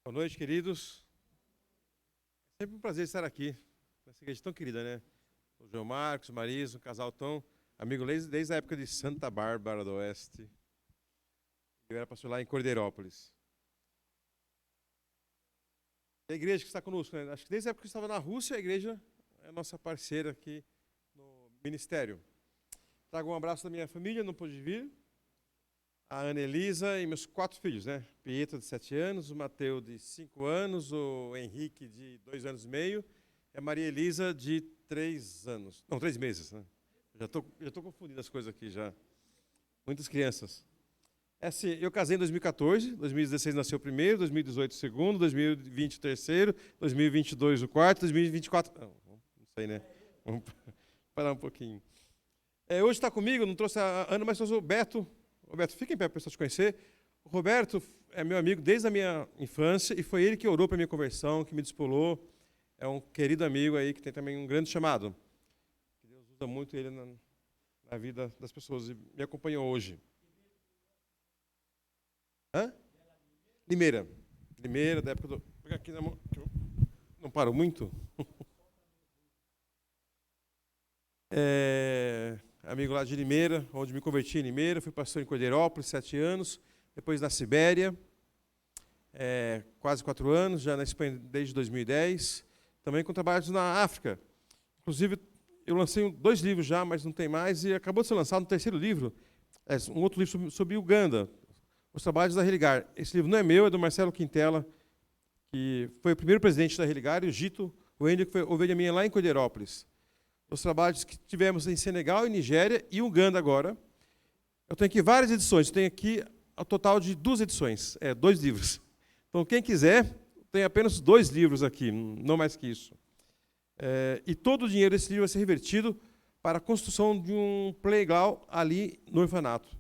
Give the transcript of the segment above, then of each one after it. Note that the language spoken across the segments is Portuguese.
Boa noite, queridos. É sempre um prazer estar aqui, nessa igreja tão querida, né? O João Marcos, o Marisa, um casal tão amigo desde a época de Santa Bárbara do Oeste. Eu era pastor lá em Cordeirópolis. E a igreja que está conosco, né? Acho que desde a época que eu estava na Rússia, a igreja é nossa parceira aqui no ministério. Trago um abraço da minha família, não pude vir. A Ana Elisa e meus 4 filhos, né? Pietro, de 7 anos, o Mateu, de 5 anos, o Henrique, de 2 anos e meio, e a Maria Elisa, de 3 anos. Não, 3 meses, né? Já tô confundindo as coisas aqui já. Muitas crianças. Eu casei em 2014, 2016 nasceu o primeiro, 2018 o segundo, 2020 o terceiro, 2022 o quarto, 2024... Não sei, né? Vamos parar um pouquinho. Hoje está comigo, não trouxe a Ana, mas trouxe o Beto. Roberto, fica em pé para a pessoa te conhecer. O Roberto é meu amigo desde a minha infância e foi ele que orou para a minha conversão, que me despolou. É um querido amigo aí que tem também um grande chamado. Deus usa muito ele na vida das pessoas e me acompanhou hoje. Hã? Limeira. Limeira, da época do... Vou pegar aqui na mão, que eu não paro muito. Amigo lá de Limeira, onde me converti em Limeira, fui pastor em Cordeirópolis, 7 anos, depois na Sibéria, quase 4 anos, já na Espanha desde 2010, também com trabalhos na África. Inclusive, eu lancei 2 livros já, mas não tem mais, e acabou de ser lançado um 3º livro, um outro livro sobre Uganda, os trabalhos da Religar. Esse livro não é meu, é do Marcelo Quintela, que foi o primeiro presidente da Religar, e o Gito, o Ender, que foi ovelha minha lá em Cordeirópolis. Os trabalhos que tivemos em Senegal, e Nigéria e Uganda agora. Eu tenho aqui várias edições, tenho aqui ao total de 2 edições, 2 livros. Então, quem quiser, tem apenas 2 livros aqui, não mais que isso. E todo o dinheiro desse livro vai ser revertido para a construção de um playground ali no orfanato.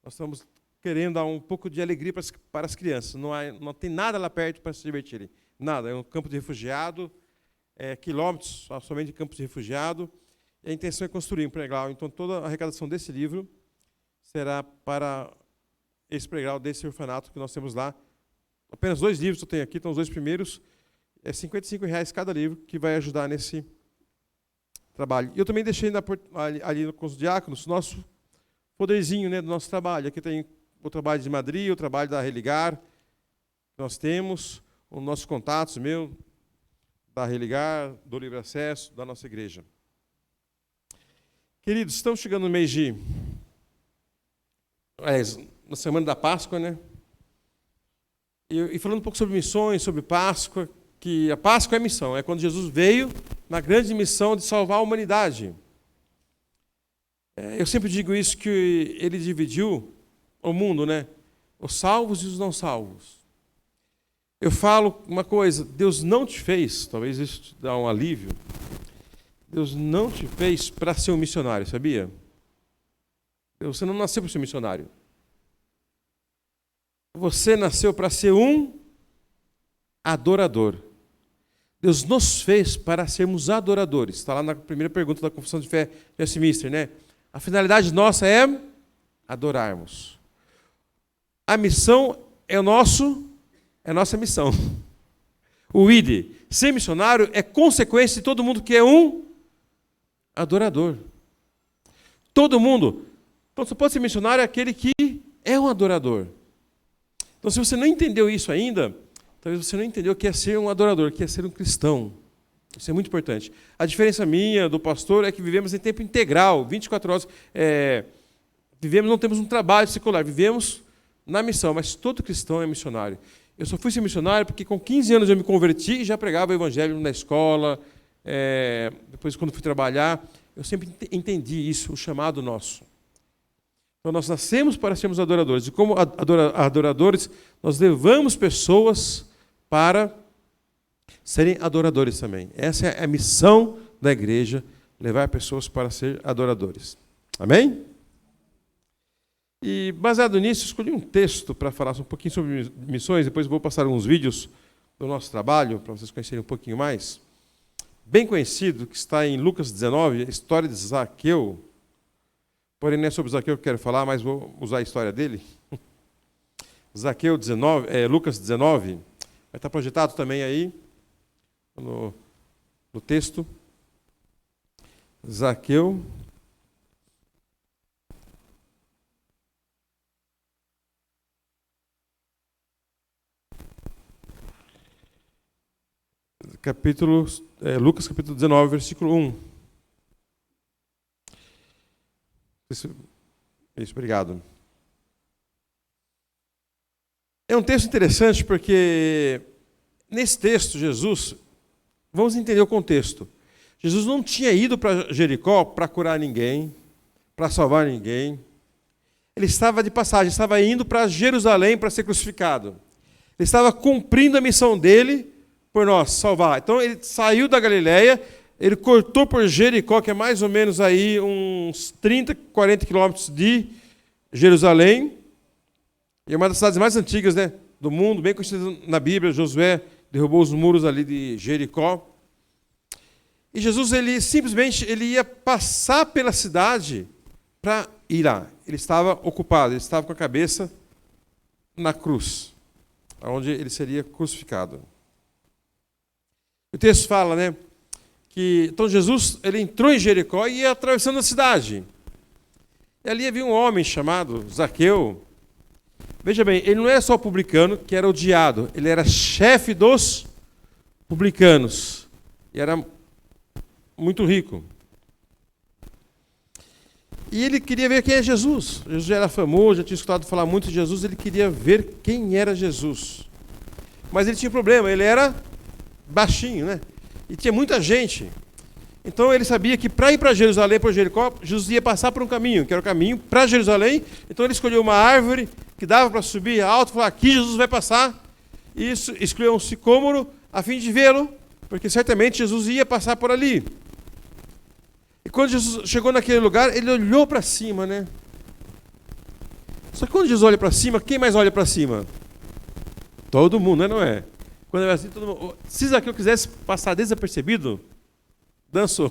Nós estamos querendo dar um pouco de alegria para as crianças. Não tem nada lá perto para se divertirem. Nada, é um campo de refugiado, quilômetros somente de campos de refugiado, e a intenção é construir um playground. Então, toda a arrecadação desse livro será para esse playground, desse orfanato que nós temos lá. Apenas 2 livros eu tenho aqui, então os 2 primeiros, é R$55 cada livro, que vai ajudar nesse trabalho. E eu também deixei ali com os diáconos o nosso poderzinho, né, do nosso trabalho. Aqui tem o trabalho de Madrid, o trabalho da Religar, que nós temos, os nossos contatos, da Religar, do Livre Acesso, da nossa igreja. Queridos, estamos chegando no mês na semana da Páscoa, né? E falando um pouco sobre missões, sobre Páscoa, que a Páscoa é missão, é quando Jesus veio na grande missão de salvar a humanidade. Eu sempre digo isso, que ele dividiu o mundo, né? Os salvos e os não salvos. Eu falo uma coisa, Deus não te fez, talvez isso te dá um alívio, Deus não te fez para ser um missionário, sabia? Você não nasceu para ser um missionário. Você nasceu para ser um adorador. Deus nos fez para sermos adoradores. Está lá na primeira pergunta da Confissão de Fé de Westminster, né? A finalidade nossa é adorarmos. A missão é a nossa missão. O ID, ser missionário, é consequência de todo mundo que é um adorador. Todo mundo. Então, só pode ser missionário aquele que é um adorador. Então, se você não entendeu isso ainda, talvez você não entendeu o que é ser um adorador, o que é ser um cristão. Isso é muito importante. A diferença minha, do pastor, é que vivemos em tempo integral, 24 horas. Não temos um trabalho secular, vivemos na missão, mas todo cristão é missionário. Eu só fui ser missionário porque com 15 anos eu me converti e já pregava o evangelho na escola. Depois, quando fui trabalhar, eu sempre entendi isso, o chamado nosso. Então, nós nascemos para sermos adoradores. E como adoradores, nós levamos pessoas para serem adoradores também. Essa é a missão da igreja, levar pessoas para ser adoradores. Amém? E, baseado nisso, escolhi um texto para falar um pouquinho sobre missões, depois vou passar alguns vídeos do nosso trabalho, para vocês conhecerem um pouquinho mais. Bem conhecido, que está em Lucas 19, a história de Zaqueu. Porém, não é sobre Zaqueu que eu quero falar, mas vou usar a história dele. Lucas 19, Vai estar projetado também aí no texto. Zaqueu. Lucas capítulo 19, versículo 1. Isso, obrigado. É um texto interessante porque nesse texto, Jesus, vamos entender o contexto. Jesus não tinha ido para Jericó para curar ninguém, para salvar ninguém. Ele estava de passagem, estava indo para Jerusalém para ser crucificado. Ele estava cumprindo a missão dele por nós, salvar. Então ele saiu da Galileia, ele cortou por Jericó, que é mais ou menos aí uns 30, 40 quilômetros de Jerusalém. E é uma das cidades mais antigas, né, do mundo, bem conhecida na Bíblia. Josué derrubou os muros ali de Jericó. E Jesus, ele simplesmente ia passar pela cidade para ir lá. Ele estava ocupado, ele estava com a cabeça na cruz, onde ele seria crucificado. O texto fala, né, que então Jesus, ele entrou em Jericó e ia atravessando a cidade. E ali havia um homem chamado Zaqueu. Veja bem, ele não era só publicano, que era odiado, ele era chefe dos publicanos. E era muito rico. E ele queria ver quem é Jesus. Jesus já era famoso, já tinha escutado falar muito de Jesus, ele queria ver quem era Jesus. Mas ele tinha um problema, ele era baixinho, né? E tinha muita gente. Então ele sabia que para ir para Jerusalém, por Jericó, Jesus ia passar por um caminho, que era o caminho para Jerusalém. Então ele escolheu uma árvore que dava para subir alto, falou: aqui Jesus vai passar. E isso, escolheu um sicômoro a fim de vê-lo, porque certamente Jesus ia passar por ali. E quando Jesus chegou naquele lugar, ele olhou para cima, né? Só que quando Jesus olha para cima, quem mais olha para cima? Todo mundo, né, não é? Quando era assim, todo mundo, se Zaqueu quisesse passar desapercebido, dançou.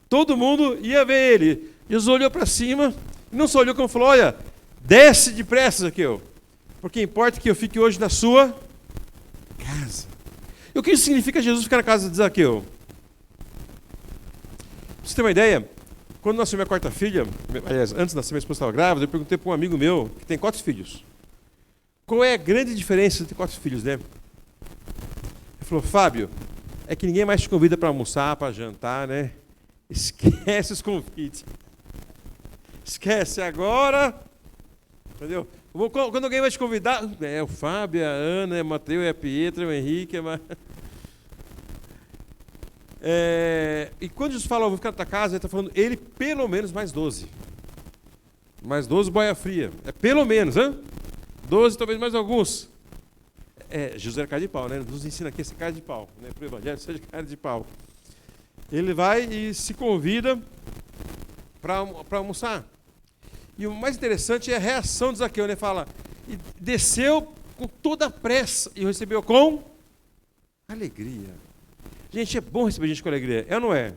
Todo mundo ia ver ele. Jesus olhou para cima, e não só olhou como falou: olha, desce depressa, Zaqueu, porque importa que eu fique hoje na sua casa. E o que isso significa Jesus ficar na casa de Zaqueu? Pra você ter uma ideia, quando nasceu minha quarta filha, aliás, antes de nascer minha esposa estava grávida, eu perguntei para um amigo meu, que tem 4 filhos, qual é a grande diferença entre 4 filhos, né? Ele falou: Fábio, é que ninguém mais te convida para almoçar, para jantar, né? Esquece os convites. Esquece agora. Entendeu? Quando alguém vai te convidar, é o Fábio, a Ana, é o Mateus, é a Pietra, é o Henrique. E quando Jesus fala: eu vou ficar na tua casa, ele está falando ele pelo menos mais 12. Mais 12 boia fria. É pelo menos, hein? 12, talvez mais alguns. Jesus era cara de pau, né? Nos ensina aqui a ser cara de pau, né? Para o evangelho, seja cara de pau. Ele vai e se convida para almoçar. E o mais interessante é a reação de Zaqueu, né? Fala: e desceu com toda a pressa e recebeu com alegria. Gente, é bom receber gente com alegria, é ou não é?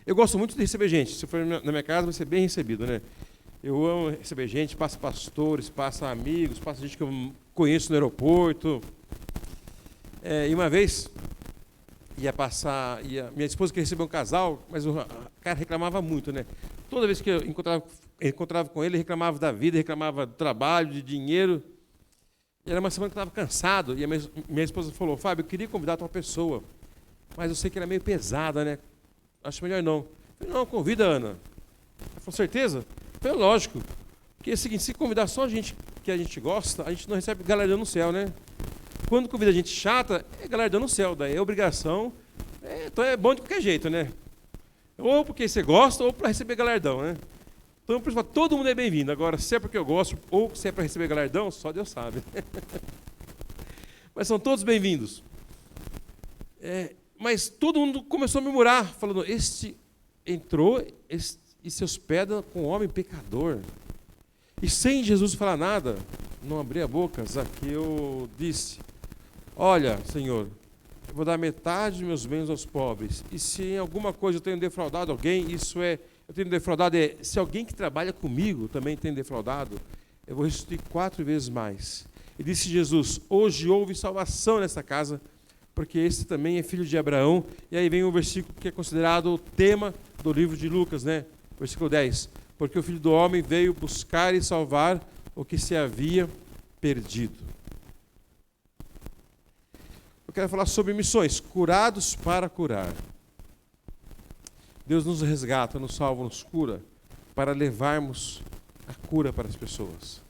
Eu gosto muito de receber gente. Se for na minha casa, vai ser bem recebido, né? Eu amo receber gente, passa pastores, passa amigos, passa gente que eu conheço no aeroporto. E uma vez, minha esposa queria receber um casal, mas o cara reclamava muito, né? Toda vez que eu encontrava com ele reclamava da vida, reclamava do trabalho, de dinheiro. E era uma semana que eu estava cansado, e a minha esposa falou: Fábio, eu queria convidar uma pessoa, mas eu sei que ela é meio pesada, né? Acho melhor não. Eu falei: não, convida a Ana. Ela falou: certeza? Eu falei: lógico. Porque é o seguinte, se convidar só gente que a gente gosta, a gente não recebe galardão no céu, né? Quando convida gente chata, é galardão no céu, daí é obrigação. Então é bom de qualquer jeito, né? Ou porque você gosta, ou para receber galardão, né? Então, por isso, todo mundo é bem-vindo. Agora, se é porque eu gosto, ou se é para receber galardão, só Deus sabe. Mas são todos bem-vindos. Mas todo mundo começou a murmurar, falando: este entrou e se hospeda com um homem pecador. E sem Jesus falar nada, não abrir a boca, Zaqueu disse: olha, Senhor, eu vou dar metade dos meus bens aos pobres. E se em alguma coisa eu tenho defraudado alguém, eu tenho defraudado, se alguém que trabalha comigo também tem defraudado, eu vou restituir 4 vezes mais. E disse Jesus: hoje houve salvação nessa casa, porque esse também é filho de Abraão. E aí vem o versículo que é considerado o tema do livro de Lucas, né? Versículo 10. Porque o Filho do Homem veio buscar e salvar o que se havia perdido. Eu quero falar sobre missões, curados para curar. Deus nos resgata, nos salva, nos cura, para levarmos a cura para as pessoas,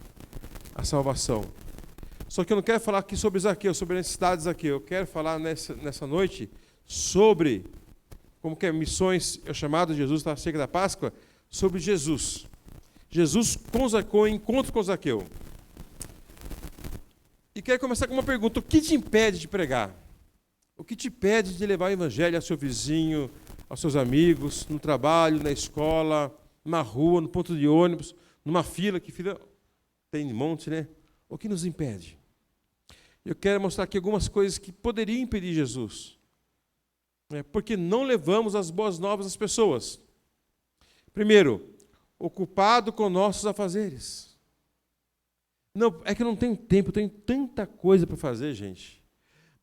a salvação. Só que eu não quero falar aqui sobre Zaqueu, sobre a necessidade de Zaqueu. Eu quero falar nessa noite sobre, como que é, missões, é chamado de Jesus, está chega da Páscoa, sobre Jesus. Jesus com Zaqueu, encontro com Zaqueu. E quero começar com uma pergunta: o que te impede de pregar? O que te impede de levar o evangelho ao seu vizinho, aos seus amigos, no trabalho, na escola, na rua, no ponto de ônibus, numa fila, que fila tem um monte, né? O que nos impede? Eu quero mostrar aqui algumas coisas que poderiam impedir Jesus. Porque não levamos as boas novas às pessoas. Primeiro, ocupado com nossos afazeres. Não, é que eu não tenho tempo, eu tenho tanta coisa para fazer, gente.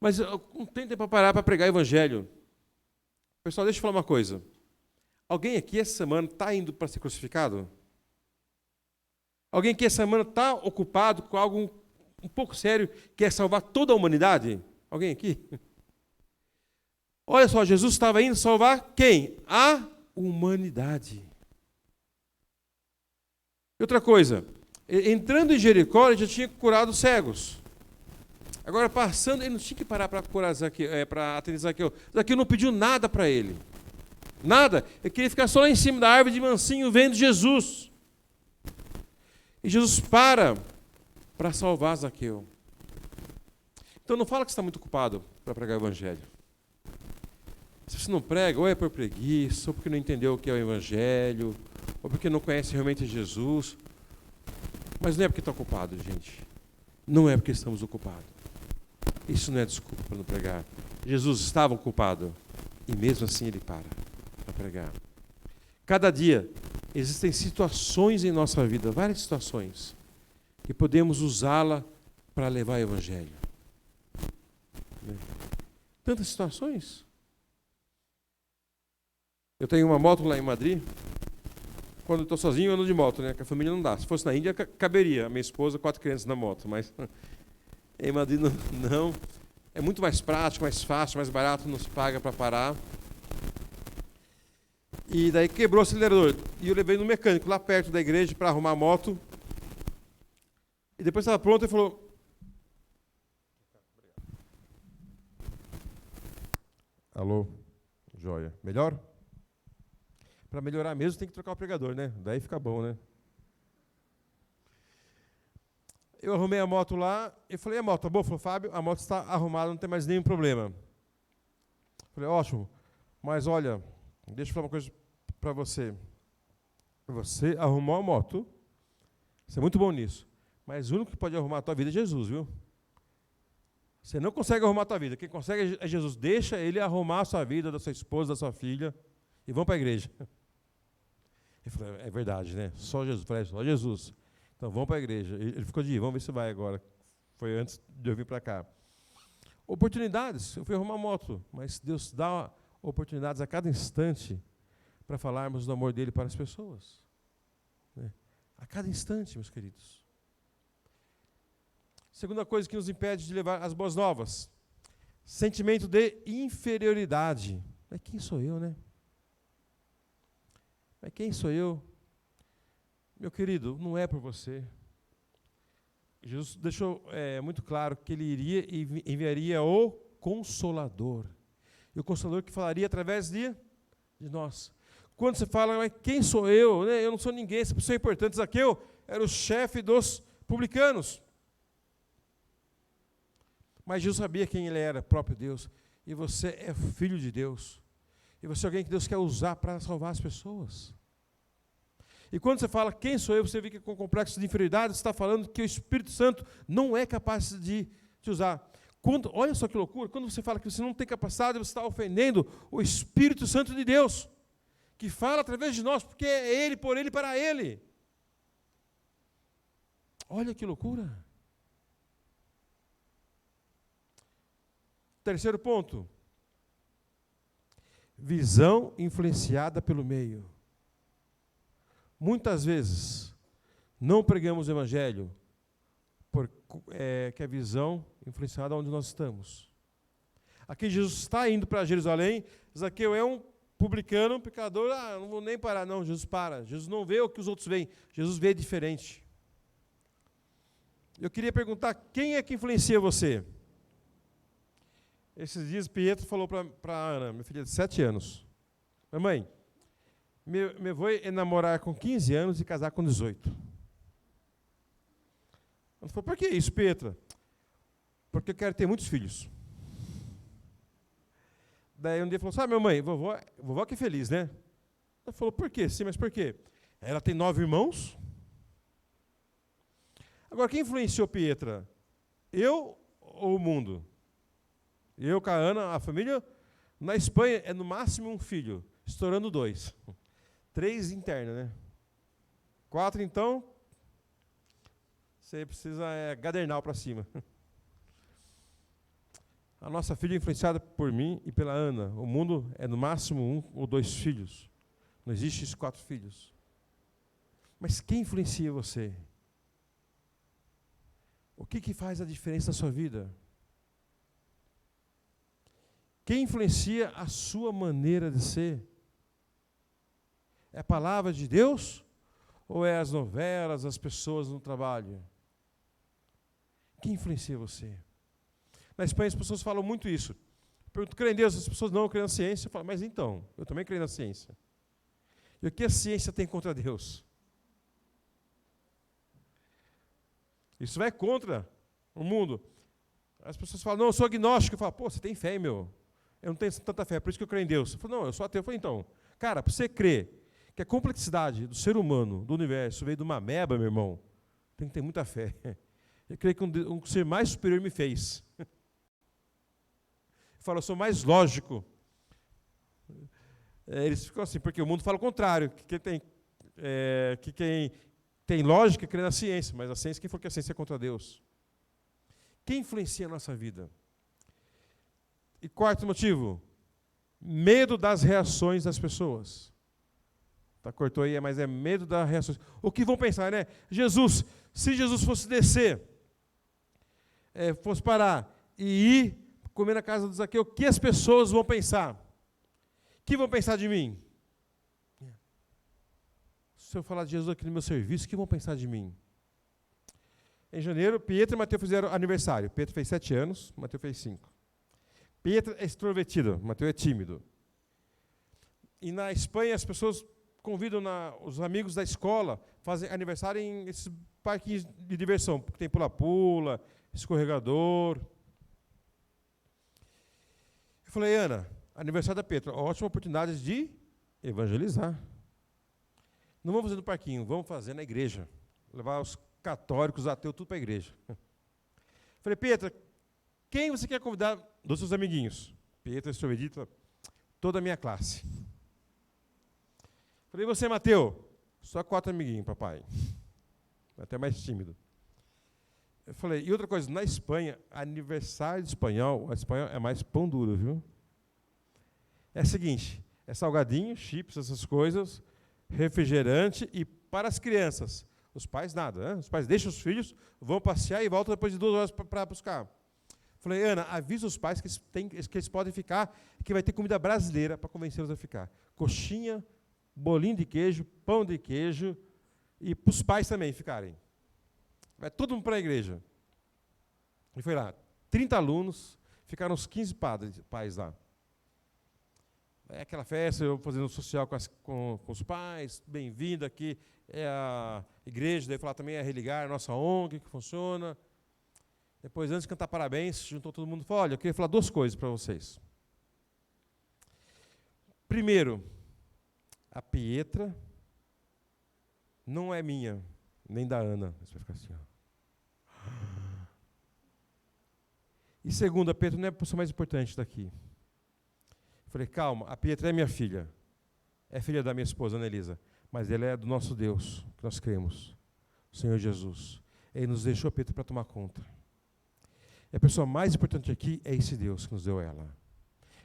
Mas eu não tenho tempo para parar para pregar o evangelho. Pessoal, deixa eu falar uma coisa. Alguém aqui essa semana está indo para ser crucificado? Alguém aqui essa semana está ocupado com algo um pouco sério, que é salvar toda a humanidade? Alguém aqui? Olha só, Jesus estava indo salvar quem? A humanidade. E outra coisa, entrando em Jericó, ele já tinha curado cegos. Agora, passando, ele não tinha que parar para curar Zaqueu, para atender Zaqueu. Zaqueu não pediu nada para ele. Nada. Ele queria ficar só lá em cima da árvore de mansinho, vendo Jesus. E Jesus para salvar Zaqueu. Então não fala que você está muito ocupado para pregar o evangelho. Se você não prega, ou é por preguiça, ou porque não entendeu o que é o evangelho, ou porque não conhece realmente Jesus. Mas não é porque está ocupado, gente. Não é porque estamos ocupados. Isso não é desculpa para não pregar. Jesus estava ocupado e mesmo assim ele para pregar. Cada dia existem situações em nossa vida, várias situações, que podemos usá-la para levar o evangelho. Tantas situações. Eu tenho uma moto lá em Madrid. Quando eu estou sozinho, eu ando de moto, né? Que a família não dá. Se fosse na Índia, caberia. A minha esposa, 4 crianças na moto. Mas em Madrid, não. É muito mais prático, mais fácil, mais barato, não se paga para parar. E daí quebrou o acelerador. E eu levei no mecânico, lá perto da igreja, para arrumar a moto. E depois estava pronto, ele falou... Alô? Joia. Melhor? Para melhorar mesmo, tem que trocar o pregador, né? Daí fica bom, né? Eu arrumei a moto lá e falei: a moto tá boa? Falou: Fábio, a moto está arrumada, não tem mais nenhum problema. Falei: ótimo, mas olha, deixa eu falar uma coisa para você. Você arrumou a moto, você é muito bom nisso, mas o único que pode arrumar a tua vida é Jesus, viu? Você não consegue arrumar a tua vida, quem consegue é Jesus. Deixa ele arrumar a sua vida, da sua esposa, da sua filha, e vão para a igreja. Ele falou: é verdade, né? Só Jesus. Eu falei: só Jesus. Então vamos para a igreja. Ele ficou de ir, vamos ver se vai agora. Foi antes de eu vir para cá. Oportunidades. Eu fui arrumar moto, mas Deus dá oportunidades a cada instante para falarmos do amor dele para as pessoas. Né? A cada instante, meus queridos. Segunda coisa que nos impede de levar as boas novas: sentimento de inferioridade. Mas quem sou eu, né? Mas quem sou eu? Meu querido, não é por você. Jesus deixou muito claro que ele iria e enviaria o Consolador. E o Consolador que falaria através de nós. Quando você fala: mas quem sou eu? Né? Eu não sou ninguém, essa pessoa é importante. Zaqueu era o chefe dos publicanos. Mas Jesus sabia quem ele era, próprio Deus. E você é filho de Deus. E você é alguém que Deus quer usar para salvar as pessoas. E quando você fala: quem sou eu? Você vê que com complexo de inferioridade, você está falando que o Espírito Santo não é capaz de te usar. Olha só que loucura, quando você fala que você não tem capacidade, você está ofendendo o Espírito Santo de Deus, que fala através de nós, porque é Ele, por Ele, para Ele. Olha que loucura. Terceiro ponto. Visão influenciada pelo meio. Muitas vezes, não pregamos o Evangelho porque a visão influenciada onde nós estamos. Aqui Jesus está indo para Jerusalém, Zaqueu é um publicano, um pecador, não vou nem parar. Não, Jesus para. Jesus não vê o que os outros veem, Jesus vê diferente. Eu queria perguntar, quem é que influencia você? Esses dias Pietro falou para a Ana, minha filha de 7 anos, mamãe, meu avô é namorar com 15 anos e casar com 18. Ela falou, por que isso, Petra? Porque eu quero ter muitos filhos. Daí um dia falou, sabe, mamãe, vovó que é feliz, né? Ela falou, por quê? Sim, mas por quê? Ela tem 9 irmãos. Agora, quem influenciou Pietra? Eu ou o mundo? Eu, com a Ana, a família, na Espanha é no máximo um filho, estourando 2. 3 internos, né? 4, então, você precisa gadernal para cima. A nossa filha é influenciada por mim e pela Ana. O mundo é no máximo 1 ou 2 filhos. Não existe esses 4 filhos. Mas quem influencia você? O que faz a diferença na sua vida? Quem influencia a sua maneira de ser? É a palavra de Deus? Ou é as novelas, as pessoas no trabalho? Quem influencia você? Na Espanha as pessoas falam muito isso. Eu pergunto, crê em Deus? As pessoas não creem na ciência. Eu falo, mas então, eu também creio na ciência. E o que a ciência tem contra Deus? Isso vai contra o mundo. As pessoas falam, não, eu sou agnóstico. Eu falo, pô, você tem fé, meu. Eu não tenho tanta fé, por isso que eu creio em Deus. Eu falo, não, eu sou ateu. Eu falo, então, cara, para você crer que a complexidade do ser humano, do universo, veio de uma ameba, meu irmão, tem que ter muita fé. Eu creio que um ser mais superior me fez. Eu falo, eu sou mais lógico. Eles ficam assim, porque o mundo fala o contrário, que quem tem lógica crê na ciência, mas a ciência, quem falou que a ciência é contra Deus? Quem influencia a nossa vida? E quarto motivo, medo das reações das pessoas. Tá, cortou aí, mas é medo das reações. O que vão pensar, né? Se Jesus fosse descer, fosse parar e ir comer na casa do Zaqueu, o que as pessoas vão pensar? O que vão pensar de mim? Se eu falar de Jesus aqui no meu serviço, o que vão pensar de mim? Em janeiro, Pietro e Mateus fizeram aniversário. Pietro fez 7 anos, Mateus fez 5. Pietro é extrovertido, Mateus é tímido. E na Espanha as pessoas convidam os amigos da escola, fazem aniversário em esses parquinhos de diversão, porque tem pula-pula, escorregador. Eu falei, Ana, aniversário da Pietro, ótima oportunidade de evangelizar. Não vamos fazer no parquinho, vamos fazer na igreja. Levar os católicos, ateus, tudo para a igreja. Falei, Pietro, quem você quer convidar dos seus amiguinhos? Pietro, extrovertido, toda a minha classe. Falei, você, Mateus? Só 4 amiguinhos, papai. Até mais tímido. Eu falei, e outra coisa, na Espanha, aniversário de espanhol é mais pão duro, viu? É o seguinte, é salgadinho, chips, essas coisas, refrigerante e para as crianças. Os pais nada, né? Os pais deixam os filhos, vão passear e voltam depois de 2 horas para buscar. Falei, Ana, avisa os pais que eles podem ficar, que vai ter comida brasileira para convencê-los a ficar. Coxinha, bolinho de queijo, pão de queijo, e para os pais também ficarem. Vai todo mundo para a igreja. E foi lá, 30 alunos, ficaram uns 15 pais lá. É aquela festa, eu fazendo social com os pais, bem-vindo aqui, é a igreja, daí falar também é a Religar, a nossa ONG, que funciona. Depois, antes de cantar parabéns, juntou todo mundo e falou, olha, eu queria falar 2 coisas para vocês. Primeiro, a Pietra não é minha, nem da Ana. Você vai ficar assim, ó. E segundo, a Pietra não é a pessoa mais importante daqui. Eu falei, calma, a Pietra é minha filha. É filha da minha esposa, Ana Elisa. Mas ela é do nosso Deus, que nós cremos. O Senhor Jesus. Ele nos deixou a Pietra para tomar conta. E a pessoa mais importante aqui é esse Deus que nos deu ela.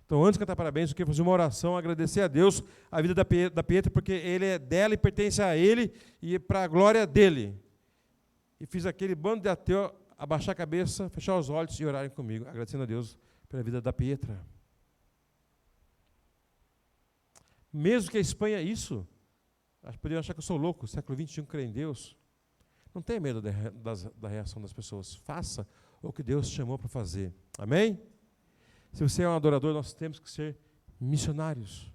Então, antes de cantar parabéns, eu queria fazer uma oração, agradecer a Deus a vida da Pietra, porque ele é dela e pertence a ele, e para a glória dele. E fiz aquele bando de ateu abaixar a cabeça, fechar os olhos e orarem comigo, agradecendo a Deus pela vida da Pietra. Mesmo que a Espanha isso, poderiam achar que eu sou louco, século XXI, creio em Deus. Não tenha medo da reação das pessoas. Faça o que Deus te chamou para fazer. Amém? Se você é um adorador, nós temos que ser missionários.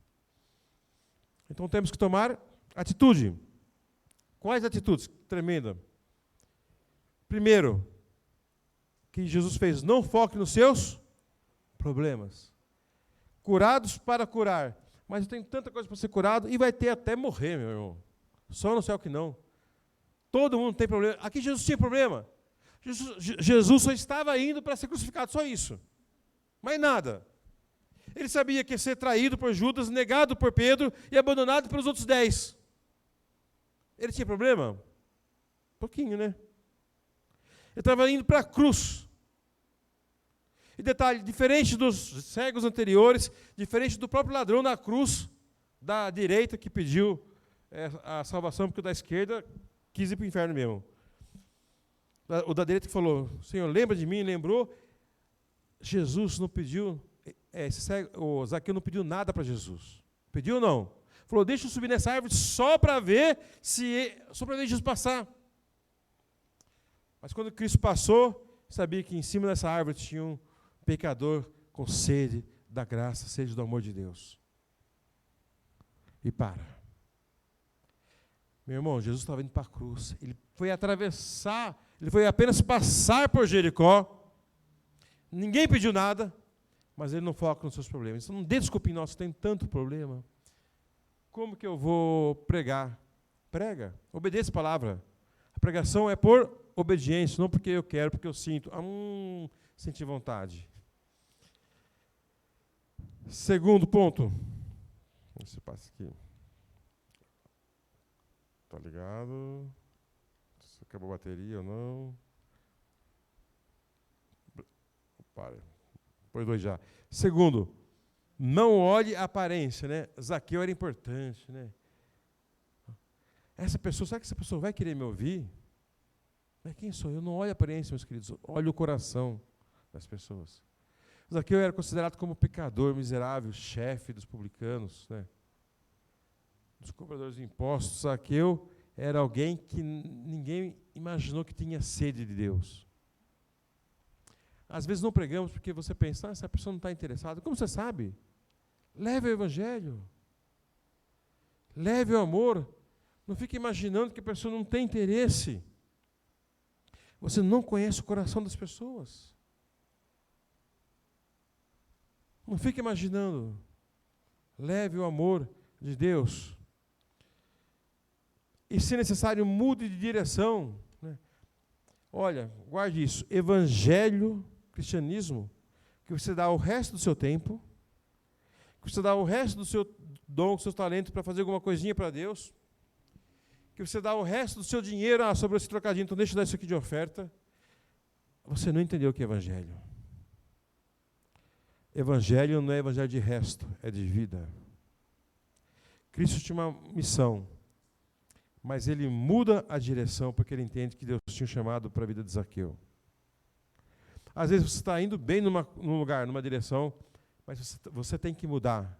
Então temos que tomar atitude. Quais atitudes? Tremenda. Primeiro, que Jesus fez, não foque nos seus problemas. Curados para curar. Mas eu tenho tanta coisa para ser curado e vai ter até morrer, meu irmão. Só no céu que não. Todo mundo tem problema. Aqui Jesus tinha problema. Jesus só estava indo para ser crucificado, só isso. Mais nada. Ele sabia que ia ser traído por Judas, negado por Pedro e abandonado pelos outros 10. Ele tinha problema? Pouquinho, né? Ele estava indo para a cruz. E detalhe, diferente dos cegos anteriores, diferente do próprio ladrão na cruz, da direita que pediu a salvação, porque o da esquerda quis ir para o inferno mesmo. O da direita que falou, Senhor, lembra de mim, lembrou. Jesus não pediu, o Zaqueu não pediu nada para Jesus. Pediu ou não? Falou, deixa eu subir nessa árvore só para ver Jesus passar. Mas quando Cristo passou, sabia que em cima dessa árvore tinha um pecador com sede da graça, sede do amor de Deus. E para. Meu irmão, Jesus estava indo para a cruz. Ele foi atravessar, ele foi apenas passar por Jericó. Ninguém pediu nada, mas ele não foca nos seus problemas. Então não dê desculpa em nós, tem tanto problema. Como que eu vou pregar? Prega, obedeça a palavra. A pregação é por obediência, não porque eu quero, porque eu sinto. Senti vontade. Segundo ponto. Você passa aqui. Tá ligado? Se acabou a bateria ou não. Para. Põe 2 já. Segundo, não olhe a aparência, né? Zaqueu era importante, né? Essa pessoa, será que essa pessoa vai querer me ouvir? Mas quem sou eu? Não olhe a aparência, meus queridos. Olhe o coração das pessoas. Zaqueu era considerado como pecador, miserável, chefe dos publicanos, né? Dos cobradores de impostos. Zaqueu era alguém que ninguém imaginou que tinha sede de Deus. Às vezes não pregamos porque você pensa, essa pessoa não está interessada. Como você sabe? Leve o evangelho. Leve o amor. Não fique imaginando que a pessoa não tem interesse. Você não conhece o coração das pessoas. Não fique imaginando. Leve o amor de Deus. E, se necessário, mude de direção. Né? Olha, guarde isso. Evangelho, cristianismo, que você dá o resto do seu tempo, que você dá o resto do seu dom, do seu talento para fazer alguma coisinha para Deus, que você dá o resto do seu dinheiro, sobre esse trocadinho, então deixa eu dar isso aqui de oferta. Você não entendeu o que é evangelho. Evangelho não é evangelho de resto, é de vida. Cristo tinha uma missão, mas ele muda a direção porque ele entende que Deus tinha chamado para a vida de Zaqueu. Às vezes você está indo bem num lugar, numa direção, mas você tem que mudar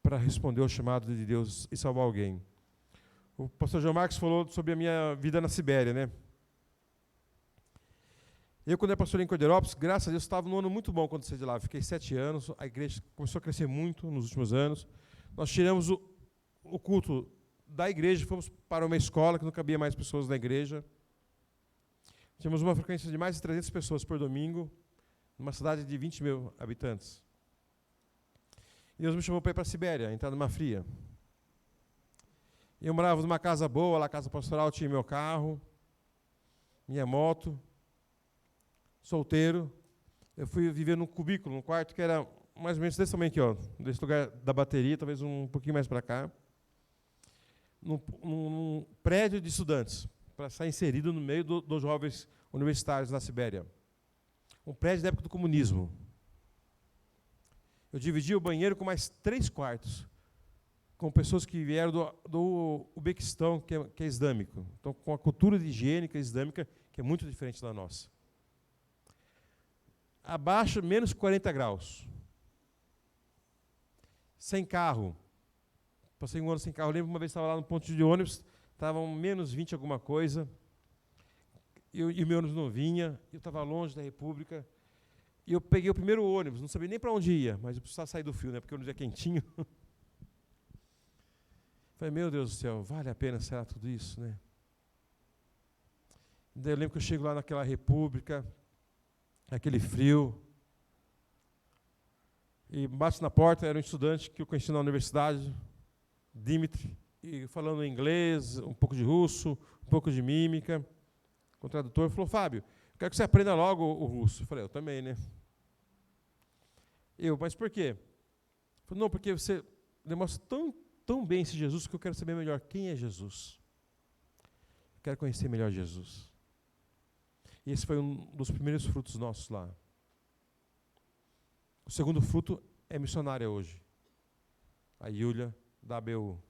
para responder ao chamado de Deus e salvar alguém. O pastor João Marcos falou sobre a minha vida na Sibéria, né? Eu, quando era pastor em Cordeirópolis, graças a Deus, estava num ano muito bom quando saí de lá. Fiquei 7 anos, a igreja começou a crescer muito nos últimos anos. Nós tiramos o culto da igreja, fomos para uma escola que não cabia mais pessoas na igreja. Tínhamos uma frequência de mais de 300 pessoas por domingo, numa cidade de 20 mil habitantes. E Deus me chamou para ir para a Sibéria, entrar numa fria. Eu morava numa casa boa, lá, casa pastoral, tinha meu carro, minha moto, solteiro. Eu fui viver num cubículo, num quarto que era mais ou menos desse tamanho aqui, ó, desse lugar da bateria, talvez um pouquinho mais para cá. Num prédio de estudantes, para estar inserido no meio dos jovens universitários na Sibéria. um prédio da época do comunismo. Eu dividi o banheiro com mais 3 quartos, com pessoas que vieram do Uzbequistão, que é islâmico. Então, com a cultura higiênica islâmica, que é muito diferente da nossa. Abaixo, menos 40 graus. Sem carro. Passei um ano sem carro. Eu lembro uma vez que estava lá no ponto de ônibus, estava menos 20 alguma coisa, e o meu ônibus não vinha, eu estava longe da República, e eu peguei o primeiro ônibus, não sabia nem para onde ia, mas eu precisava sair do frio, né, porque o ônibus é quentinho. Falei, meu Deus do céu, vale a pena, será tudo isso, né? Daí eu lembro que eu chego lá naquela República, aquele frio, e bato na porta, era um estudante que eu conheci na universidade, Dimitri, e falando inglês, um pouco de russo, um pouco de mímica. O tradutor falou, Fábio, eu quero que você aprenda logo o russo. Eu falei, eu também, né? Mas por quê? Ele falou, não, porque você demonstra tão bem esse Jesus que eu quero saber melhor quem é Jesus. Eu quero conhecer melhor Jesus. E esse foi um dos primeiros frutos nossos lá. O segundo fruto é missionária hoje. A Yulia, da ABU.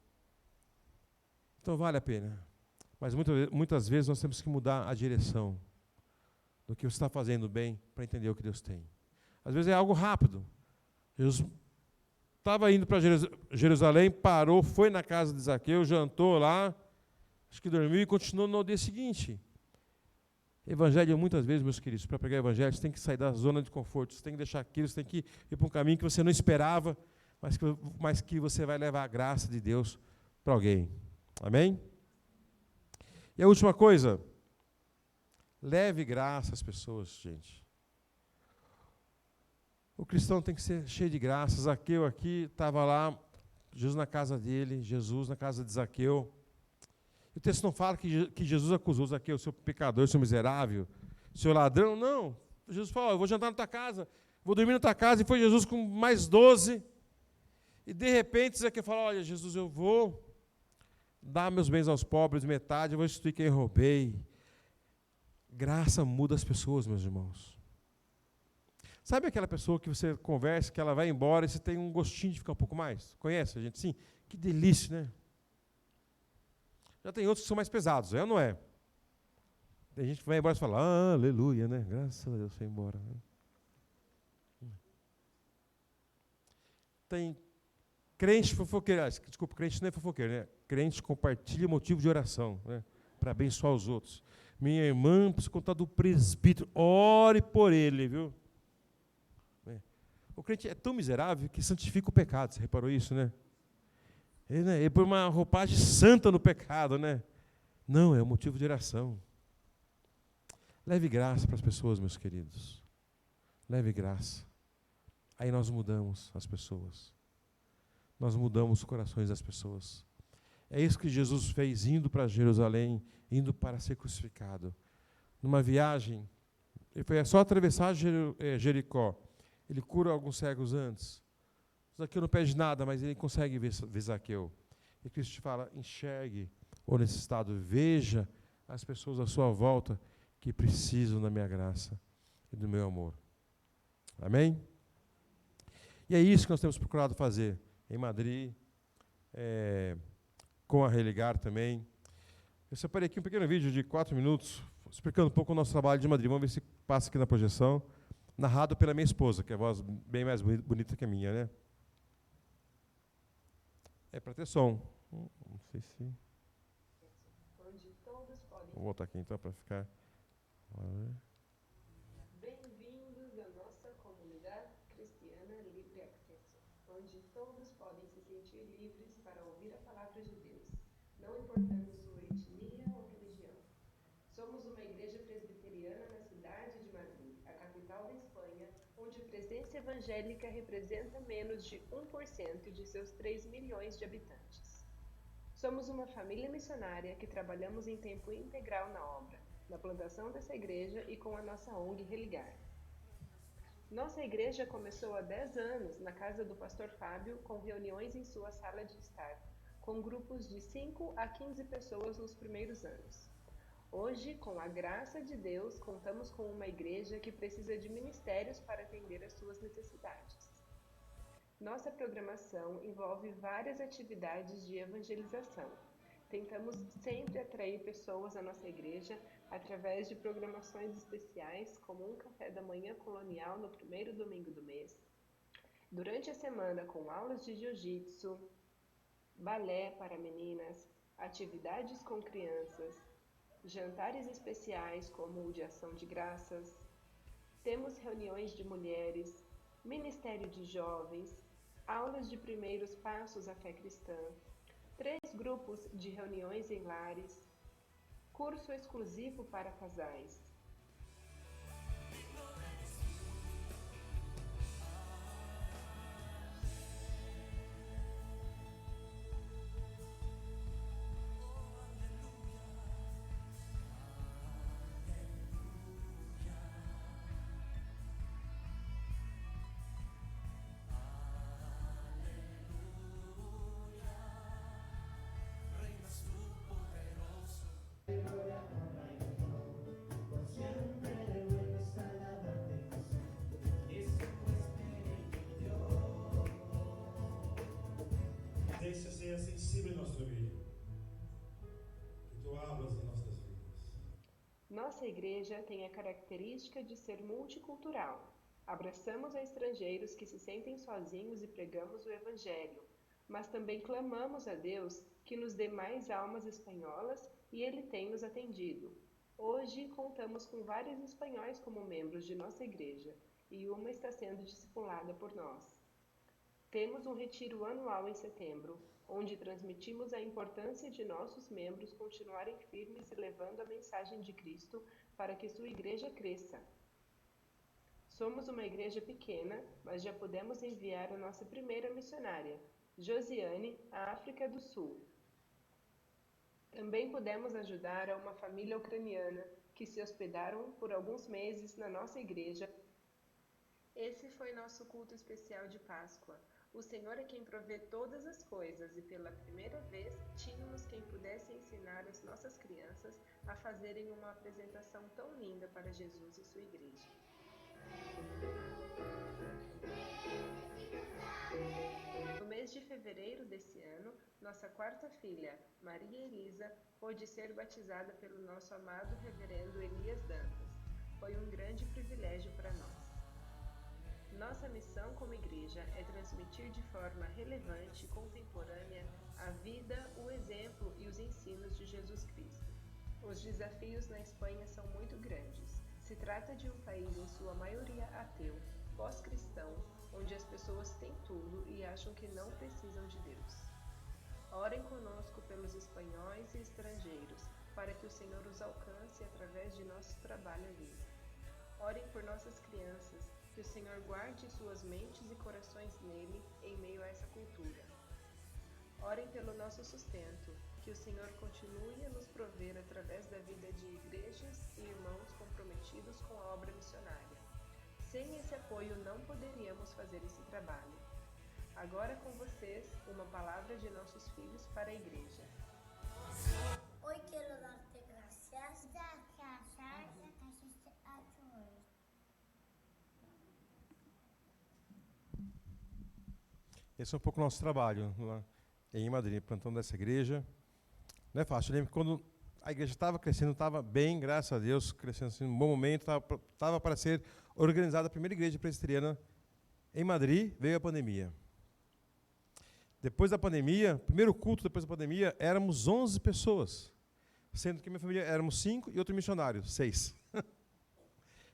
Então vale a pena. Mas muitas vezes nós temos que mudar a direção do que você está fazendo bem para entender o que Deus tem. Às vezes é algo rápido. Jesus estava indo para Jerusalém, parou, foi na casa de Zaqueu, jantou lá, acho que dormiu e continuou no dia seguinte. Evangelho, muitas vezes, meus queridos, para pregar o evangelho, você tem que sair da zona de conforto, você tem que deixar aquilo, você tem que ir para um caminho que você não esperava, mas que você vai levar a graça de Deus para alguém. Amém? E a última coisa, leve graça às pessoas, gente. O cristão tem que ser cheio de graça. Zaqueu aqui, estava lá, Jesus na casa dele, Jesus na casa de Zaqueu. O texto não fala que Jesus acusou Zaqueu, seu pecador, seu miserável, seu ladrão, não. Jesus falou, eu vou jantar na tua casa, vou dormir na tua casa, e foi Jesus com mais 12. E de repente Zaqueu fala, olha Jesus, eu vou dar meus bens aos pobres, metade, eu vou restituir quem roubei. Graça muda as pessoas, meus irmãos. Sabe aquela pessoa que você conversa, que ela vai embora e você tem um gostinho de ficar um pouco mais? Conhece a gente? Sim. Que delícia, né? Já tem outros que são mais pesados, é ou não é? Tem gente que vai embora e fala, aleluia, né? Graças a Deus, foi embora. Tem crente fofoqueiro, desculpa, crente não é fofoqueiro, né? Crente compartilha motivo de oração, né? Para abençoar os outros. Minha irmã precisa contar do presbítero, ore por ele, viu? O crente é tão miserável que santifica o pecado, você reparou isso, né? Ele põe uma roupagem santa no pecado, né? Não, é um motivo de oração. Leve graça para as pessoas, meus queridos. Leve graça. Aí nós mudamos as pessoas. Nós mudamos os corações das pessoas. É isso que Jesus fez, indo para Jerusalém, indo para ser crucificado. Numa viagem, ele foi só atravessar Jericó. Ele cura alguns cegos antes. Zaqueu não pede nada, mas ele consegue ver Zaqueu. E Cristo te fala, enxergue o necessitado, veja as pessoas à sua volta que precisam da minha graça e do meu amor. Amém? E é isso que nós temos procurado fazer em Madrid, com a Religar também. Eu separei aqui um pequeno vídeo de 4 minutos, explicando um pouco o nosso trabalho de Madrid. Vamos ver se passa aqui na projeção. Narrado pela minha esposa, que é a voz bem mais bonita que a minha, né? É para ter som. Não sei se... Vou voltar aqui então para ficar... Bem-vindos à nossa comunidade cristiana Livre Acesso, onde todos podem se sentir livres para ouvir a palavra de Deus, não importando sua etnia ou religião. Somos uma igreja presbiteriana na cidade de Madrid, a capital da Espanha, onde a presença evangélica representa menos de 1% de seus 3 milhões de habitantes. Somos uma família missionária que trabalhamos em tempo integral na obra, na plantação dessa igreja e com a nossa ONG Religar. Nossa igreja começou há 10 anos na casa do pastor Fábio, com reuniões em sua sala de estar, com grupos de 5 a 15 pessoas nos primeiros anos. Hoje, com a graça de Deus, contamos com uma igreja que precisa de ministérios para atender às suas necessidades. Nossa programação envolve várias atividades de evangelização. Tentamos sempre atrair pessoas à nossa igreja através de programações especiais, como um café da manhã colonial no primeiro domingo do mês, durante a semana com aulas de jiu-jitsu, balé para meninas, atividades com crianças, jantares especiais como o de ação de graças. Temos reuniões de mulheres, ministério de jovens, aulas de primeiros passos à fé cristã, 3 grupos de reuniões em lares, curso exclusivo para casais. Iglesia sea sensible en nuestra vida. Que tú hablas en nuestras vidas. Nossa igreja tem a característica de ser multicultural. Abraçamos a estrangeiros que se sentem sozinhos e pregamos o Evangelho, mas também clamamos a Deus que nos dê mais almas espanholas e Ele tem nos atendido. Hoje contamos com vários espanhóis como membros de nossa igreja e uma está sendo discipulada por nós. Temos um retiro anual em setembro, onde transmitimos a importância de nossos membros continuarem firmes e levando a mensagem de Cristo para que sua igreja cresça. Somos uma igreja pequena, mas já pudemos enviar a nossa primeira missionária, Josiane, à África do Sul. Também pudemos ajudar a uma família ucraniana que se hospedaram por alguns meses na nossa igreja. Esse foi nosso culto especial de Páscoa. O Senhor é quem provê todas as coisas e pela primeira vez tínhamos quem pudesse ensinar as nossas crianças a fazerem uma apresentação tão linda para Jesus e sua igreja. No mês de fevereiro desse ano, nossa quarta filha, Maria Elisa, pôde ser batizada pelo nosso amado reverendo Elias Dantas. Foi um grande privilégio para nós. Nossa missão como igreja é transmitir de forma relevante e contemporânea a vida, o exemplo e os ensinos de Jesus Cristo. Os desafios na Espanha são muito grandes. Se trata de um país em sua maioria ateu, pós-cristão, onde as pessoas têm tudo e acham que não precisam de Deus. Orem conosco pelos espanhóis e estrangeiros, para que o Senhor os alcance através de nosso trabalho ali. Orem por nossas crianças, que o Senhor guarde suas mentes e corações nele em meio a essa cultura. Orem pelo nosso sustento, que o Senhor continue a nos prover através da vida de igrejas e irmãos comprometidos com a obra missionária. Sem esse apoio não poderíamos fazer esse trabalho. Agora com vocês, uma palavra de nossos filhos para a igreja. Hoy quiero darte gracias a todos. Esse é um pouco o nosso trabalho lá em Madrid, plantando essa igreja. Não é fácil. Eu lembro que quando a igreja estava crescendo, estava bem, graças a Deus, crescendo assim, num bom momento, estava para ser organizada a primeira igreja presbiteriana em Madrid, veio a pandemia. Depois da pandemia, primeiro culto depois da pandemia, éramos 11 pessoas, sendo que minha família éramos 5 e outro missionário, 6.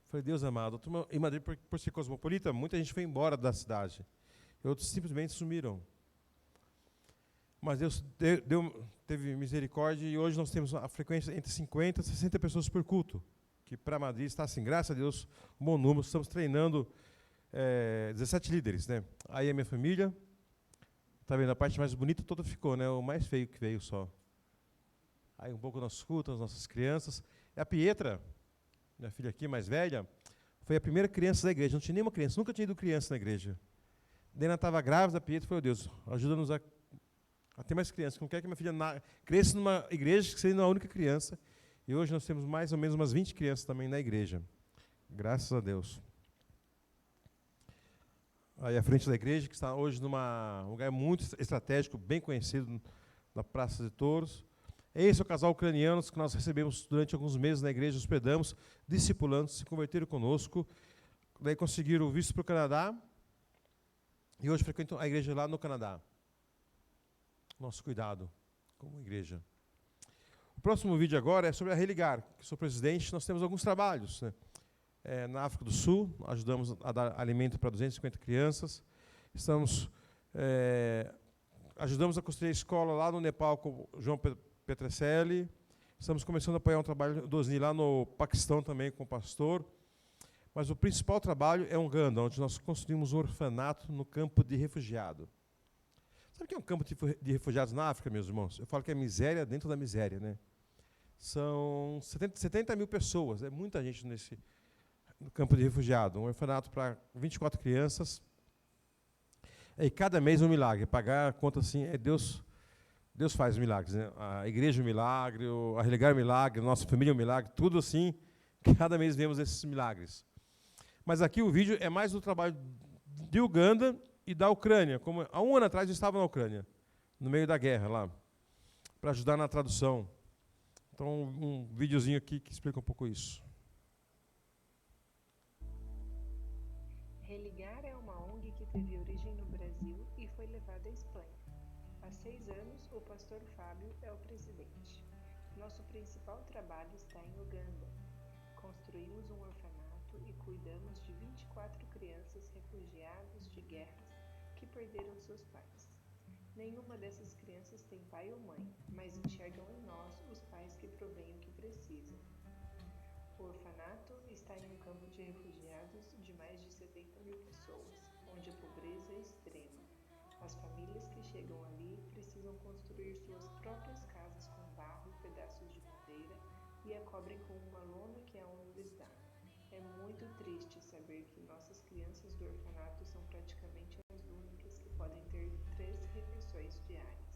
Falei, Deus amado, em Madrid, por ser cosmopolita, muita gente foi embora da cidade. E outros simplesmente sumiram. Mas Deus teve misericórdia e hoje nós temos a frequência entre 50 e 60 pessoas por culto, que para Madrid está assim, graças a Deus, um bom número. Estamos treinando 17 líderes, né? Aí a minha família, tá vendo, a parte mais bonita toda ficou, né? O mais feio que veio só. Aí um pouco nossos cultos, as nossas crianças. E a Pietra, minha filha aqui, mais velha, foi a primeira criança da igreja. Não tinha nenhuma criança, nunca tinha ido criança na igreja. Daí ela estava grávida, a Pietra falou, Deus, ajuda-nos a ter mais crianças. Não quero que minha filha cresça numa igreja que seja a única criança. E hoje nós temos mais ou menos umas 20 crianças também na igreja. Graças a Deus. Aí à frente da igreja, que está hoje num lugar muito estratégico, bem conhecido, na Praça de Touros. Esse é o casal ucraniano que nós recebemos durante alguns meses na igreja, hospedamos, discipulando, se converteram conosco. Daí conseguiram o visto para o Canadá. E hoje frequentam a igreja lá no Canadá. Nosso cuidado como igreja. O próximo vídeo agora é sobre a Religar, que sou presidente. Nós temos alguns trabalhos, né? Na África do Sul, ajudamos a dar alimento para 250 crianças. Ajudamos a construir a escola lá no Nepal com o João Petrecelli. Estamos começando a apoiar um trabalho do OSNI lá no Paquistão também com o pastor. Mas o principal trabalho é Uganda, onde nós construímos um orfanato no campo de refugiado. Sabe o que é um campo de refugiados na África, meus irmãos? Eu falo que é miséria dentro da miséria, né? São 70 mil pessoas, é muita gente nesse campo de refugiado. Um orfanato para 24 crianças. E cada mês um milagre. Pagar a conta assim, Deus faz milagres, né? A igreja é um milagre, a Religar é um milagre, a nossa família é um milagre, tudo assim. Cada mês vemos esses milagres. Mas aqui o vídeo é mais do trabalho de Uganda e da Ucrânia. Como há um ano atrás eu estava na Ucrânia, no meio da guerra lá, para ajudar na tradução. Então, um videozinho aqui que explica um pouco isso. Religar é uma ONG que teve origem no Brasil e foi levada à Espanha. Há 6 anos, o pastor Fábio é o presidente. Nosso principal trabalho está em Uganda. Construímos um orfanato e cuidamos de 24 crianças refugiadas de guerras que perderam seus pais. Nenhuma dessas crianças tem pai ou mãe, mas enxergam em nós os pais que provêm o que precisam. O orfanato está em um campo de refugiados de mais de 70 mil pessoas, onde a pobreza é extrema. As famílias que chegam ali precisam construir suas próprias casas com barro e pedaços de madeira e a cobrem com uma lona que a ONU lhes dá. É muito triste saber que nossas crianças do orfanato são praticamente as únicas que podem ter 3 refeições diárias.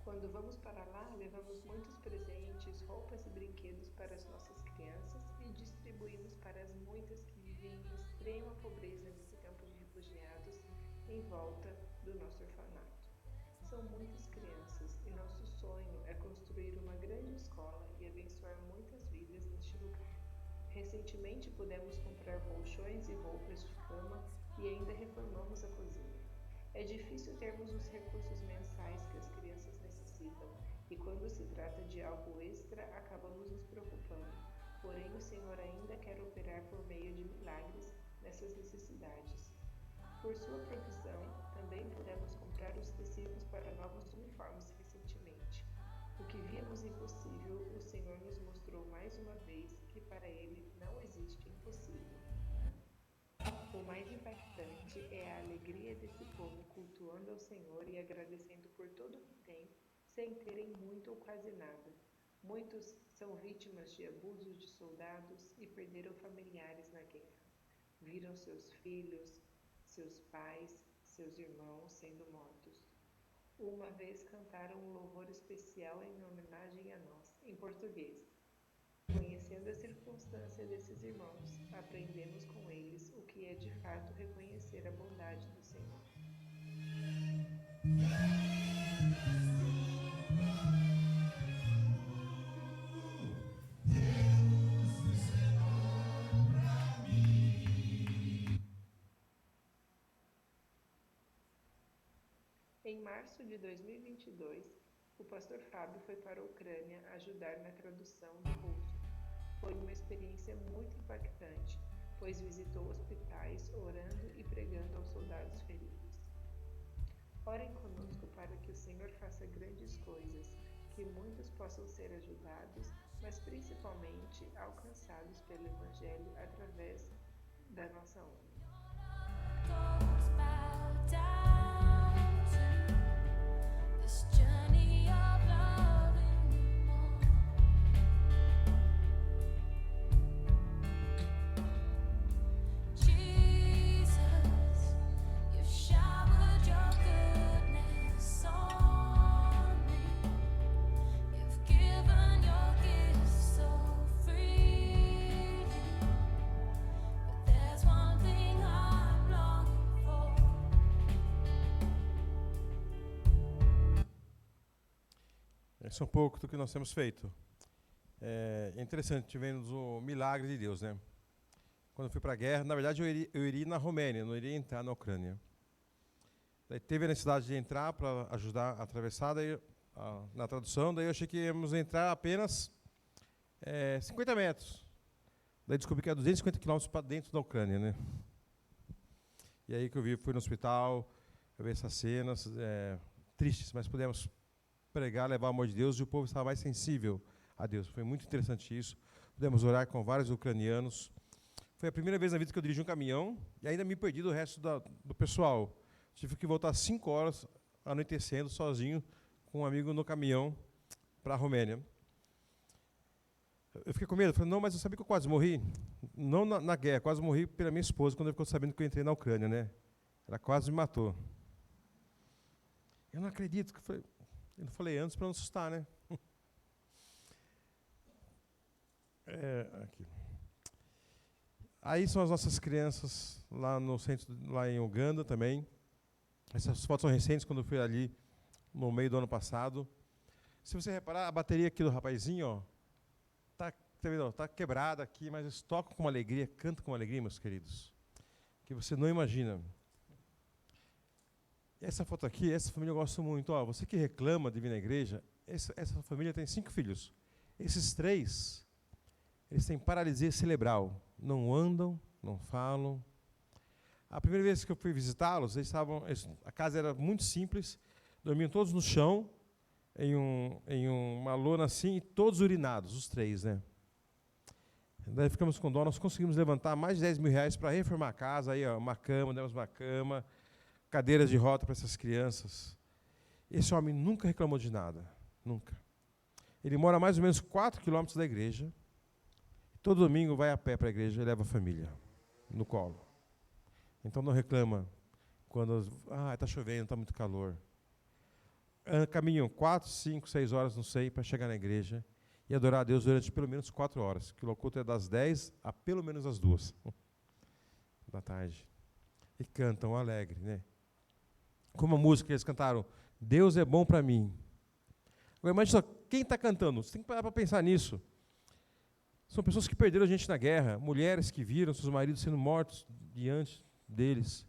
Quando vamos para lá, levamos muitos presentes, roupas e brinquedos para as nossas crianças e distribuímos para as muitas que vivem em extrema pobreza nesse campo de refugiados em volta do nosso orfanato. São muitas crianças e nosso sonho é construir uma grande escola e abençoar muitas vidas neste lugar. Recentemente pudemos comprar colchões e roupas de cama e ainda reformamos a cozinha. É difícil termos os recursos mensais que as crianças necessitam e quando se trata de algo extra, acabamos nos preocupando. Porém, o Senhor ainda quer operar por meio de milagres nessas necessidades. Por sua provisão, também pudemos comprar os tecidos para novos uniformes recentemente. O que víamos impossível, o Senhor nos mostrou mais uma vez que para Ele não existe impossível. O mais impactante é a alegria desse povo cultuando ao Senhor e agradecendo por tudo que tem, sem terem muito ou quase nada. Muitos são vítimas de abusos de soldados e perderam familiares na guerra. Viram seus filhos, seus pais, seus irmãos sendo mortos. Uma vez cantaram um louvor especial em homenagem a nós, em português. Conhecendo a circunstância desses irmãos, aprendemos com eles o que é de fato reconhecer a bondade do Senhor. Em março de 2022, o pastor Fábio foi para a Ucrânia ajudar na tradução do russo. Foi uma experiência muito impactante, pois visitou hospitais, orando e pregando aos soldados feridos. Orem conosco para que o Senhor faça grandes coisas, que muitos possam ser ajudados, mas principalmente alcançados pelo Evangelho através da nossa ONG. Given your Esse é um pouco do que nós temos feito. É interessante, tivemos o milagre de Deus, né? Quando eu fui para a guerra, na verdade eu iria na Romênia, não iria entrar na Ucrânia. Daí teve a necessidade de entrar para ajudar a atravessar, daí, na tradução, daí eu achei que íamos entrar apenas 50 metros. Daí descobri que era 250 quilômetros para dentro da Ucrânia, né? E aí que eu fui no hospital, eu vi essas cenas tristes, mas pudemos pregar, levar o amor de Deus e o povo estava mais sensível a Deus. Foi muito interessante isso. Pudemos orar com vários ucranianos. Foi a primeira vez na vida que eu dirigi um caminhão e ainda me perdi do resto do pessoal. Tive que voltar 5 horas, anoitecendo, sozinho, com um amigo no caminhão, para a Romênia. Eu fiquei com medo, falei, não, mas eu sabia que eu quase morri. Não na guerra, quase morri pela minha esposa, quando ela ficou sabendo que eu entrei na Ucrânia, né? Ela quase me matou. Eu não acredito, eu não falei antes para não assustar, né? Aqui. Aí são as nossas crianças lá no centro, lá em Uganda também. Essas fotos são recentes, quando eu fui ali no meio do ano passado. Se você reparar, a bateria aqui do rapazinho, ó, tá quebrada aqui, mas eles tocam com uma alegria, cantam com uma alegria, meus queridos, que você não imagina. Essa foto aqui, essa família eu gosto muito. Ó, você que reclama de vir na igreja, essa família tem 5 filhos. Esses 3, eles têm paralisia cerebral. Não andam, não falam. A primeira vez que eu fui visitá-los, a casa era muito simples, dormiam todos no chão, em uma lona assim, e todos urinados, os 3, né? Daí ficamos com dó, nós conseguimos levantar mais de 10 mil reais para reformar a casa, aí, ó, demos uma cama, cadeiras de roda para essas crianças. Esse homem nunca reclamou de nada, nunca. Ele mora a mais ou menos 4 quilômetros da igreja, todo domingo vai a pé para a igreja e leva a família no colo. Então não reclama quando está chovendo, está muito calor. Caminham 4, 5, 6 horas, não sei, para chegar na igreja e adorar a Deus durante pelo menos 4 horas, que o culto é das 10 a pelo menos as 2 da tarde. E cantam alegre, né? Como a música que eles cantaram, Deus é bom para mim. Agora imagina só, quem está cantando? Você tem que parar para pensar nisso. São pessoas que perderam a gente na guerra, mulheres que viram seus maridos sendo mortos diante deles,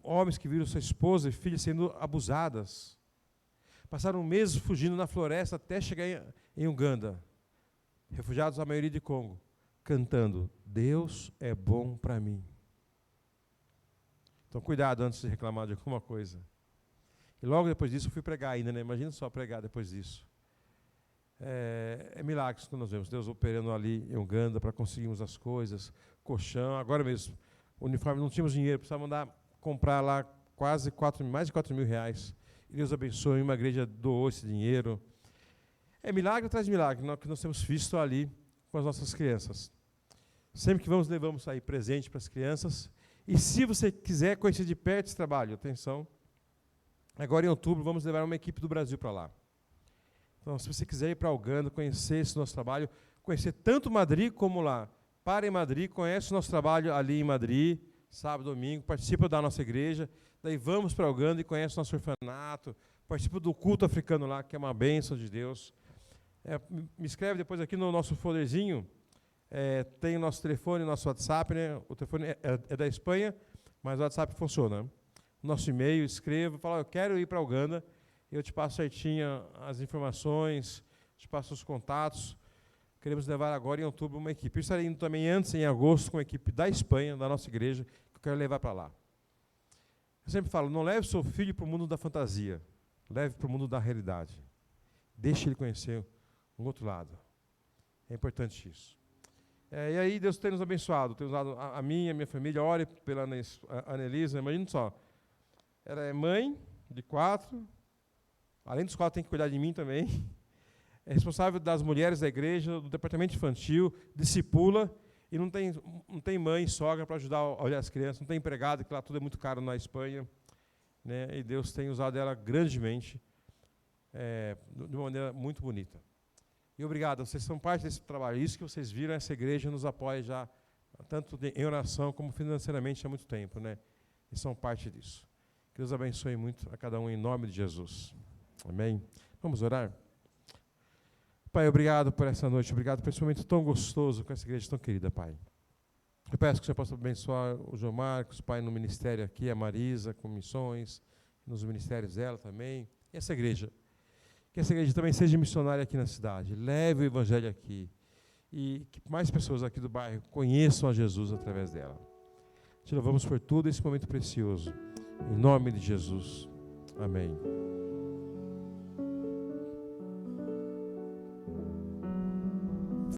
homens que viram sua esposa e filhas sendo abusadas. Passaram meses fugindo na floresta até chegar em Uganda, refugiados, a maioria de Congo, cantando, Deus é bom para mim. Então, cuidado antes de reclamar de alguma coisa. E logo depois disso, eu fui pregar ainda, né? Imagina só pregar depois disso. Milagres que nós vemos. Deus operando ali em Uganda para conseguirmos as coisas, colchão, agora mesmo, uniforme, não tínhamos dinheiro, precisávamos comprar lá mais de 4 mil reais. E Deus abençoe, uma igreja doou esse dinheiro. É milagre atrás de milagre, que nós temos visto ali com as nossas crianças. Sempre que levamos aí presente para as crianças. E se você quiser conhecer de perto esse trabalho, atenção, agora em outubro vamos levar uma equipe do Brasil para lá. Então, se você quiser ir para Uganda, conhecer esse nosso trabalho, conhecer tanto Madrid como lá, para em Madrid, conhece o nosso trabalho ali em Madrid, sábado, domingo, participa da nossa igreja, daí vamos para Uganda e conhece o nosso orfanato, participa do culto africano lá, que é uma bênção de Deus. Me escreve depois aqui no nosso folderzinho, tem o nosso telefone, nosso WhatsApp, né? O telefone é da Espanha, mas o WhatsApp funciona. Nosso e-mail, escreva, fala, eu quero ir para Uganda, eu te passo certinho as informações, te passo os contatos. Queremos levar agora em outubro uma equipe. Eu estarei indo também antes, em agosto, com a equipe da Espanha, da nossa igreja, que eu quero levar para lá. Eu sempre falo, não leve seu filho para o mundo da fantasia, leve para o mundo da realidade. Deixe ele conhecer um outro lado. É importante isso. E aí Deus tem nos abençoado, tem usado a minha família, ore pela Anelisa, imagina só, ela é mãe de 4, além dos 4 tem que cuidar de mim também, é responsável das mulheres da igreja, do departamento infantil, discipula, e não tem mãe, sogra para ajudar a olhar as crianças, não tem empregado, que lá tudo é muito caro na Espanha, né? E Deus tem usado ela grandemente, de uma maneira muito bonita. E obrigado, vocês são parte desse trabalho. Isso que vocês viram, essa igreja nos apoia já, tanto em oração como financeiramente há muito tempo, né? E são parte disso. Que Deus abençoe muito a cada um em nome de Jesus. Amém? Vamos orar? Pai, obrigado por essa noite, obrigado por esse momento tão gostoso com essa igreja tão querida, Pai. Eu peço que o Senhor possa abençoar o João Marcos, Pai, no ministério aqui, a Marisa, com missões, nos ministérios dela também, e essa igreja. Que essa igreja também seja missionária aqui na cidade, leve o evangelho aqui, e que mais pessoas aqui do bairro conheçam a Jesus através dela. Te louvamos por tudo esse momento precioso. Em nome de Jesus. Amém.